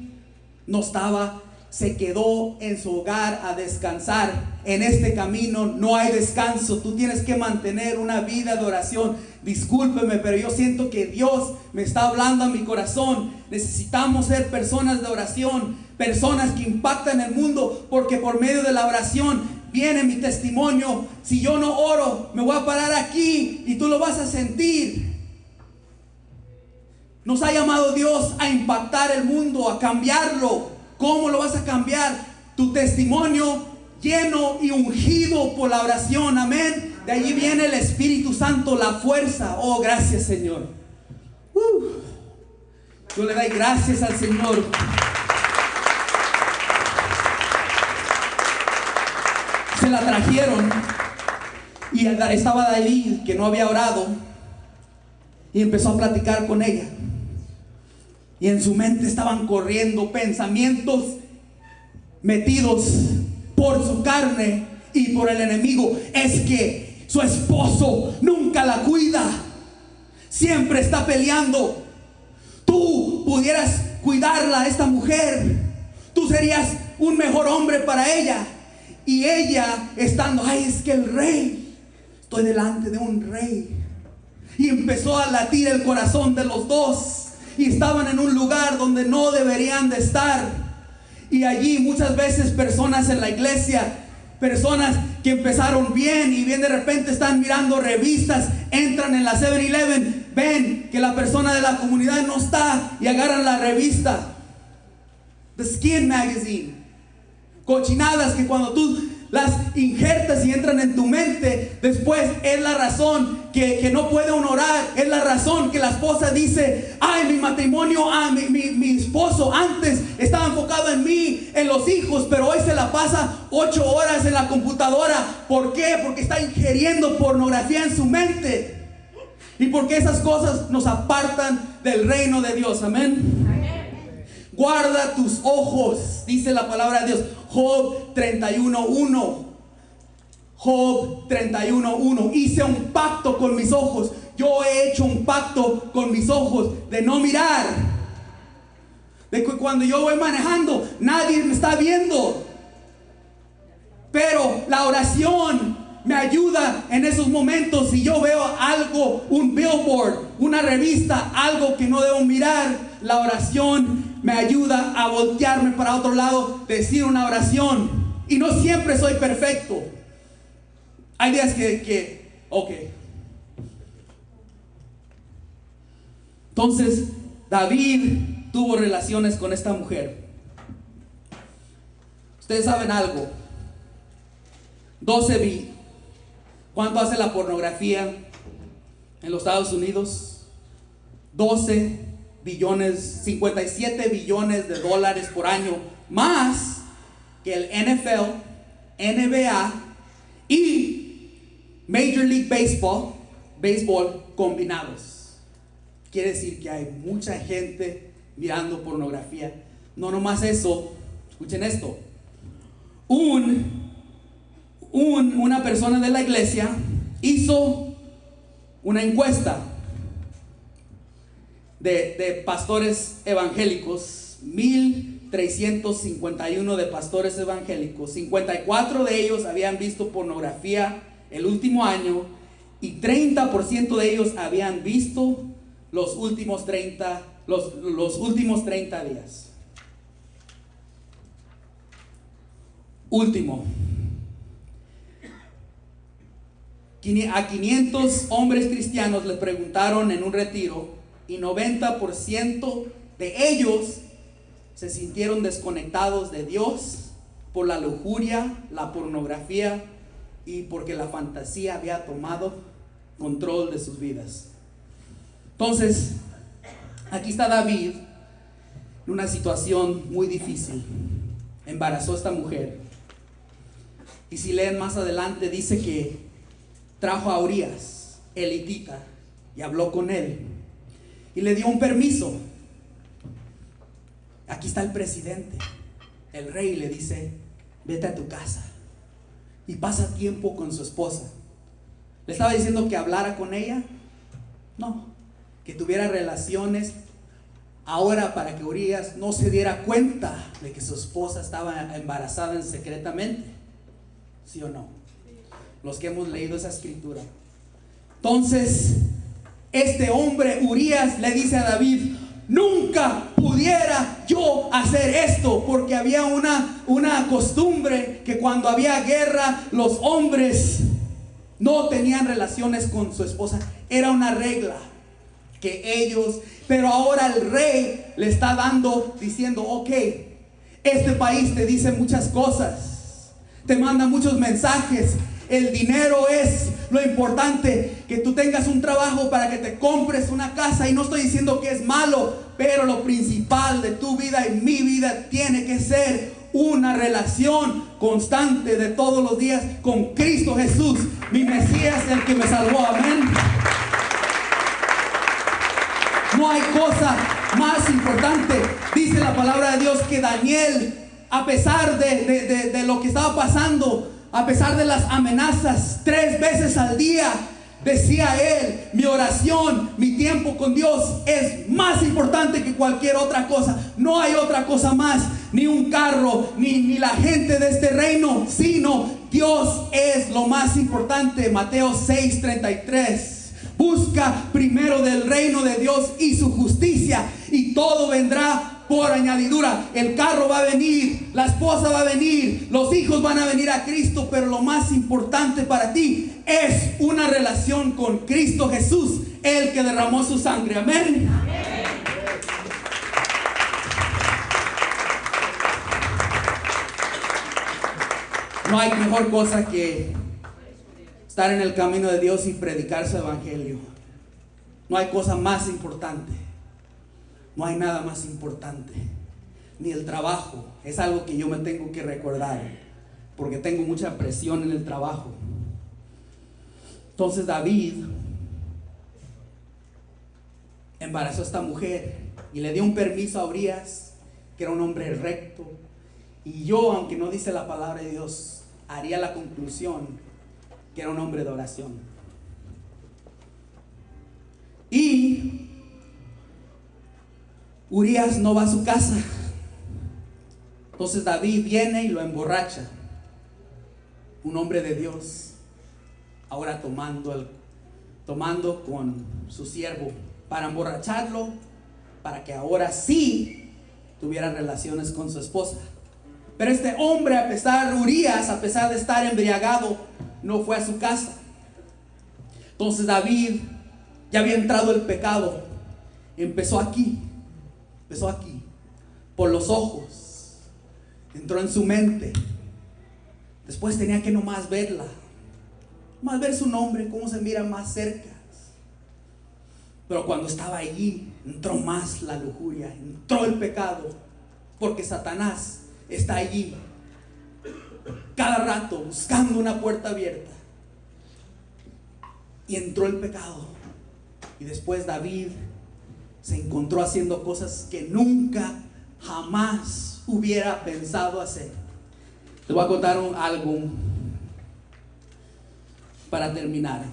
no estaba, se quedó en su hogar a descansar. en este camino no hay descanso. Tú tienes que mantener una vida de oración. Discúlpeme, pero yo siento que Dios me está hablando a mi corazón. Necesitamos ser personas de oración, personas que impactan el mundo, porque por medio de la oración viene mi testimonio. Si yo no oro, me voy a parar aquí y tú lo vas a sentir. Nos ha llamado Dios a impactar el mundo, a cambiarlo. ¿Cómo lo vas a cambiar? Tu testimonio lleno y ungido por la oración. Amén. De allí viene el Espíritu Santo, la fuerza. Oh, gracias, Señor. Yo le doy gracias al Señor. Se la trajeron y estaba David, que no había orado, y empezó a platicar con ella. Y en su mente estaban corriendo pensamientos metidos por su carne y por el enemigo. Es que su esposo nunca la cuida, siempre está peleando. Tú pudieras cuidarla a esta mujer, tú serías un mejor hombre para ella. Y ella estando, ay, es que el rey, estoy delante de un rey. Y empezó a latir el corazón de los dos. Y estaban en un lugar donde no deberían de estar. Y allí muchas veces personas en la iglesia, personas que empezaron bien y bien de repente están mirando revistas, entran en la 7-Eleven, ven que la persona de la comunidad no está y agarran la revista, The Skin Magazine. Cochinadas que cuando tú las injertas y entran en tu mente, después es la razón que no puede uno orar. Es la razón que la esposa dice, ay, mi matrimonio, mi esposo antes estaba enfocado en mí, en los hijos, pero hoy se la pasa 8 horas en la computadora. ¿Por qué? Porque está ingiriendo pornografía en su mente. Y porque esas cosas nos apartan del reino de Dios. Amén. Guarda tus ojos, dice la palabra de Dios. Job 31:1. Job 31:1. Hice un pacto con mis ojos. Yo he hecho un pacto con mis ojos de no mirar. De que cuando yo voy manejando, nadie me está viendo. Pero la oración me ayuda en esos momentos. Si yo veo algo, un billboard, una revista, algo que no debo mirar, la oración me ayuda a voltearme para otro lado, decir una oración. Y no siempre soy perfecto. Hay días ok. Entonces David tuvo relaciones con esta mujer. Ustedes saben algo. 12 ¿Cuánto hace la pornografía en los Estados Unidos? 12 billones, 57 billones de dólares por año, más que el NFL, NBA y Major League béisbol combinados. Quiere decir que hay mucha gente mirando pornografía. No nomás eso, escuchen esto. Una persona de la iglesia hizo una encuesta de pastores evangélicos, 1,351 de pastores evangélicos. 54 de ellos habían visto pornografía el último año y 30% de ellos habían visto los últimos 30 días. Último. A 500 hombres cristianos les preguntaron en un retiro y 90% de ellos se sintieron desconectados de Dios por la lujuria, la pornografía y porque la fantasía había tomado control de sus vidas. Entonces, aquí está David en una situación muy difícil. Embarazó a esta mujer. Y si leen más adelante, dice que trajo a Urías, elitita, y habló con él. Y le dio un permiso. Aquí está el presidente. El rey le dice, vete a tu casa y pasa tiempo con su esposa. ¿Le estaba diciendo que hablara con ella? No, que tuviera relaciones ahora para que Urías no se diera cuenta de que su esposa estaba embarazada secretamente. ¿Sí o no? Los que hemos leído esa escritura. Entonces, este hombre, Urías, le dice a David: nunca pudiera yo hacer esto, porque había una costumbre que cuando había guerra, los hombres no tenían relaciones con su esposa. Era una regla que ellos, pero ahora el rey le está diciendo: ok, este país te dice muchas cosas, te manda muchos mensajes. El dinero es lo importante, que tú tengas un trabajo para que te compres una casa, y no estoy diciendo que es malo, pero lo principal de tu vida y mi vida tiene que ser una relación constante de todos los días con Cristo Jesús, mi Mesías, el que me salvó. Amén. No hay cosa más importante. Dice la palabra de Dios que Daniel, a pesar de lo que estaba pasando, a pesar de las amenazas, 3 veces al día decía él: mi oración, mi tiempo con Dios es más importante que cualquier otra cosa. No hay otra cosa más, ni un carro, ni la gente de este reino, sino Dios es lo más importante. Mateo 6:33. Busca primero del reino de Dios y su justicia, y todo vendrá por añadidura. El carro va a venir, la esposa va a venir, los hijos van a venir a Cristo, pero lo más importante para ti es una relación con Cristo Jesús, el que derramó su sangre. Amén. No hay mejor cosa que estar en el camino de Dios y predicar su evangelio. No hay cosa más importante. No hay nada más importante. Ni el trabajo. Es algo que yo me tengo que recordar, porque tengo mucha presión en el trabajo. Entonces David embarazó a esta mujer y le dio un permiso a Urías, que era un hombre recto. Y yo, aunque no dice la palabra de Dios, haría la conclusión que era un hombre de oración. Y Urías no va a su casa. Entonces David viene y lo emborracha. Un hombre de Dios, ahora tomando con su siervo para emborracharlo, para que ahora sí tuviera relaciones con su esposa. Pero este hombre, Urías, a pesar de estar embriagado, no fue a su casa. Entonces David ya había entrado el pecado. Empezó aquí, por los ojos. Entró en su mente. Después tenía que nomás verla, más ver su nombre, cómo se mira más cerca. Pero cuando estaba allí, entró más la lujuria, entró el pecado, porque Satanás está allí cada rato buscando una puerta abierta. Y entró el pecado. Y después David se encontró haciendo cosas que nunca, jamás hubiera pensado hacer. Les voy a contar algo para terminar.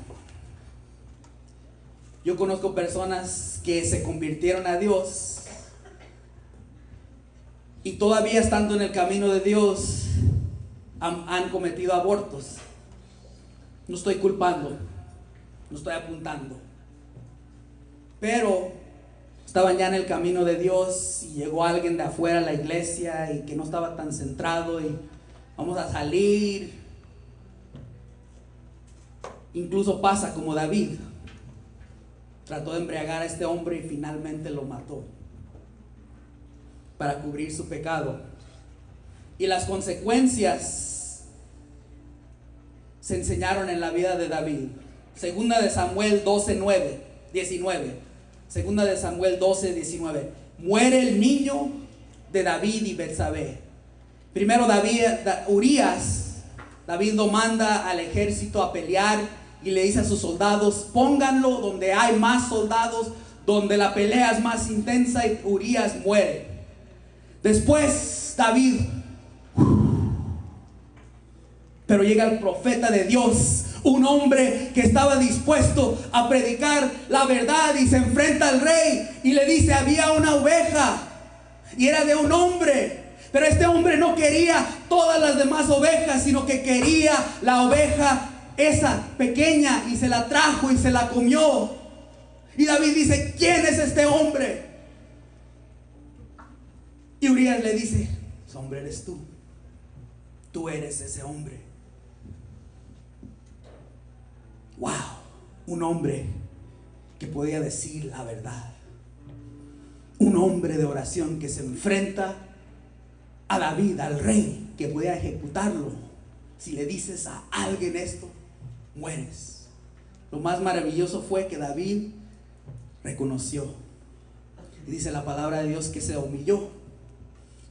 Yo conozco personas que se convirtieron a Dios y todavía estando en el camino de Dios han cometido abortos. No estoy culpando, no estoy apuntando, pero estaban ya en el camino de Dios y llegó alguien de afuera a la iglesia y que no estaba tan centrado, y vamos a salir. Incluso pasa como David, trató de embriagar a este hombre y finalmente lo mató para cubrir su pecado. Y las consecuencias se enseñaron en la vida de David. Segunda de Samuel 19. Segunda de Samuel 19. Muere el niño de David y Betsabé. Primero Urías, David lo manda al ejército a pelear y le dice a sus soldados: pónganlo donde hay más soldados, donde la pelea es más intensa, y Urías muere. Después David, pero llega el profeta de Dios, un hombre que estaba dispuesto a predicar la verdad, y se enfrenta al rey y le dice: había una oveja y era de un hombre, Pero este hombre no quería todas las demás ovejas, sino que quería la oveja esa pequeña, y se la trajo y se la comió. Y David dice: ¿quién es este hombre? Y Urías le dice: ese hombre eres tú. Tú eres ese hombre. Wow, un hombre que podía decir la verdad. Un hombre de oración que se enfrenta a David, al rey, que podía ejecutarlo. Si le dices a alguien esto, mueres. Lo más maravilloso fue que David reconoció. Y dice la palabra de Dios que se humilló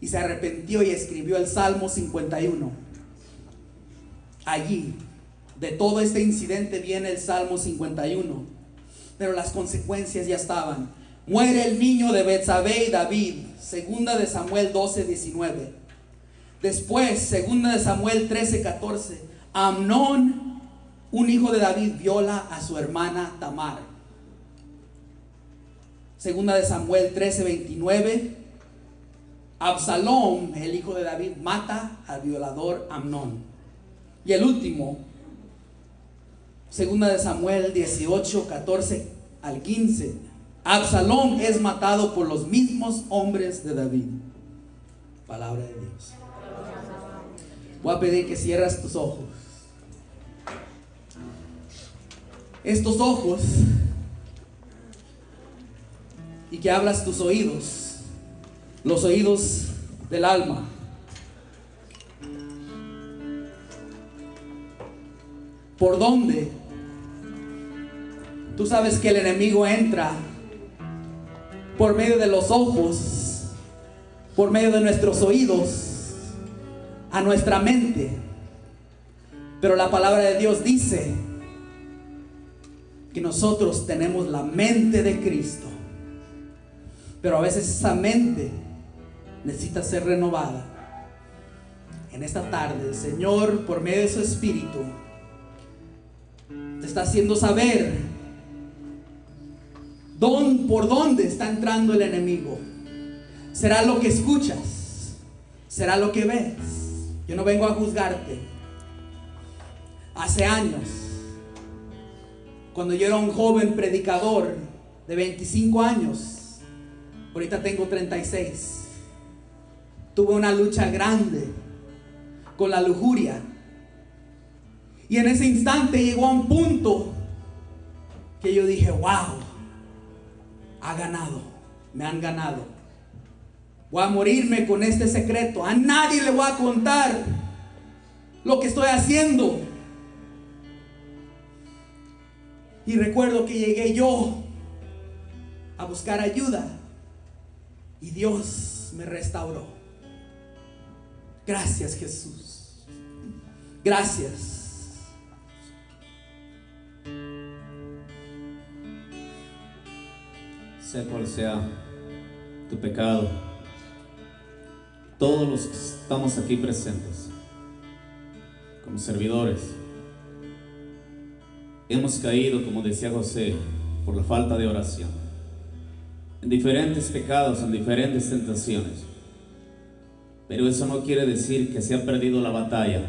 y se arrepintió y escribió el Salmo 51. Allí, de todo este incidente, viene el Salmo 51. Pero las consecuencias ya estaban. Muere el niño de Betsabé y David. Segunda de Samuel 12:19. Después, segunda de Samuel 13:14. Amnón, un hijo de David, viola a su hermana Tamar. Segunda de Samuel 13:29. Absalón, el hijo de David, mata al violador Amnón. Y el último, segunda de Samuel 18:14 al 15. Absalón es matado por los mismos hombres de David. Palabra de Dios. Voy a pedir que cierres tus ojos. Estos ojos, y que abras tus oídos. Los oídos del alma. ¿Por dónde? Tú sabes que el enemigo entra por medio de los ojos, por medio de nuestros oídos, a nuestra mente. Pero la palabra de Dios dice que nosotros tenemos la mente de Cristo. Pero a veces esa mente necesita ser renovada. En esta tarde el Señor, por medio de su Espíritu, te está haciendo saber por dónde está entrando el enemigo. ¿Será lo que escuchas? ¿Será lo que ves? Yo no vengo a juzgarte. Hace años, cuando yo era un joven predicador de 25 años, ahorita tengo 36, tuve una lucha grande con la lujuria. Y en ese instante llegó a un punto que yo dije: wow, ha ganado, me han ganado. Voy a morirme con este secreto. A nadie le voy a contar lo que estoy haciendo. Y recuerdo que llegué yo a buscar ayuda y Dios me restauró. Gracias, Jesús. Gracias. Sea cual sea tu pecado, todos los que estamos aquí presentes, como servidores, hemos caído, como decía José, por la falta de oración, en diferentes pecados, en diferentes tentaciones. Pero eso no quiere decir que se ha perdido la batalla,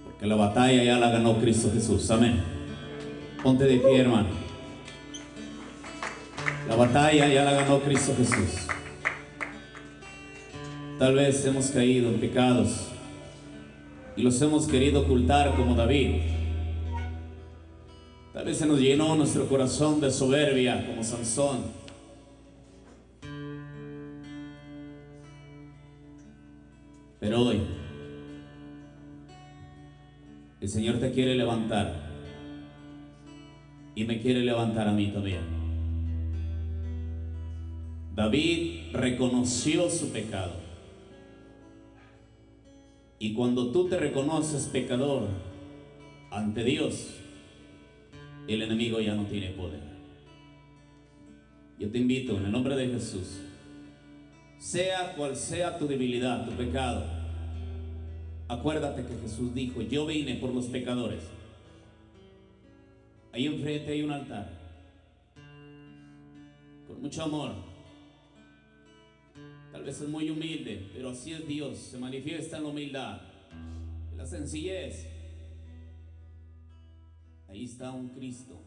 porque la batalla ya la ganó Cristo Jesús. Amén. Ponte de pie, hermano. La batalla ya la ganó Cristo Jesús. Tal vez hemos caído en pecados y los hemos querido ocultar como David. Tal vez se nos llenó nuestro corazón de soberbia como Sansón. Pero hoy el Señor te quiere levantar y me quiere levantar a mí también. David reconoció su pecado. Y cuando tú te reconoces pecador ante Dios, el enemigo ya no tiene poder. Yo te invito en el nombre de Jesús, sea cual sea tu debilidad, tu pecado, acuérdate que Jesús dijo: yo vine por los pecadores. Ahí enfrente hay un altar. Con mucho amor Tal vez es muy humilde, pero así es Dios, se manifiesta en la humildad, en la sencillez. Ahí está un Cristo,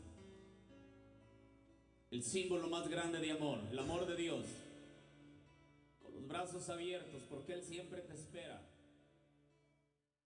el símbolo más grande de amor, el amor de Dios, con los brazos abiertos, porque Él siempre te espera.